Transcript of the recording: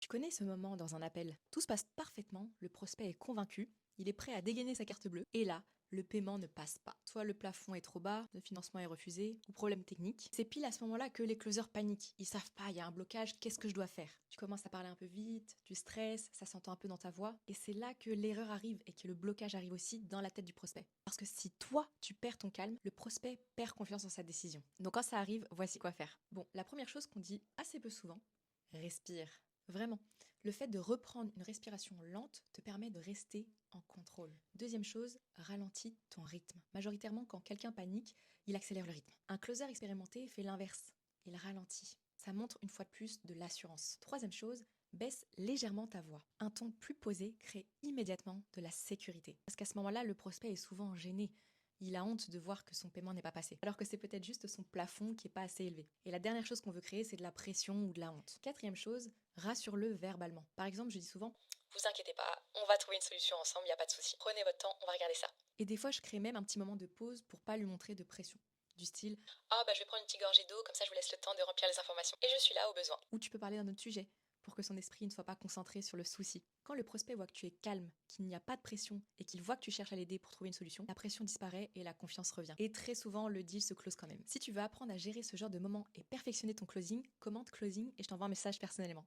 connais ce moment dans un appel. Tout se passe parfaitement, le prospect est convaincu, il est prêt à dégainer sa carte bleue, et là, le paiement ne passe pas. Soit le plafond est trop bas, le financement est refusé, ou problème technique. C'est pile à ce moment-là que les closers paniquent. Ils savent pas, il y a un blocage, qu'est-ce que je dois faire? Tu commences à parler un peu vite, tu stresses, ça s'entend un peu dans ta voix, et c'est là que l'erreur arrive et que le blocage arrive aussi dans la tête du prospect. Parce que si toi, tu perds ton calme, le prospect perd confiance en sa décision. Donc quand ça arrive, voici quoi faire. Bon, la première chose qu'on dit assez peu souvent, respire. Vraiment. Le fait de reprendre une respiration lente te permet de rester en contrôle. Deuxième chose, ralentis ton rythme. Majoritairement, quand quelqu'un panique, il accélère le rythme. Un closer expérimenté fait l'inverse. Il ralentit. Ça montre une fois de plus de l'assurance. Troisième chose, baisse légèrement ta voix. Un ton plus posé crée immédiatement de la sécurité. Parce qu'à ce moment-là, le prospect est souvent gêné. Il a honte de voir que son paiement n'est pas passé, alors que c'est peut-être juste son plafond qui n'est pas assez élevé. Et la dernière chose qu'on veut créer, c'est de la pression ou de la honte. Quatrième chose, rassure-le verbalement. Par exemple, je dis souvent Vous inquiétez pas, on va trouver une solution ensemble, y a pas de souci. Prenez votre temps, on va regarder ça. et des fois je crée même un petit moment de pause pour pas lui montrer de pression. Du style Ah bah je vais prendre une petite gorgée d'eau, comme ça je vous laisse le temps de remplir les informations. Et je suis là au besoin. où tu peux parler d'un autre sujet pour que son esprit ne soit pas concentré sur le souci. Quand le prospect voit que tu es calme, qu'il n'y a pas de pression et qu'il voit que tu cherches à l'aider pour trouver une solution, la pression disparaît et la confiance revient. Et très souvent, le deal se close quand même. Si tu veux apprendre à gérer ce genre de moment et perfectionner ton closing, commente closing et je t'envoie un message personnellement.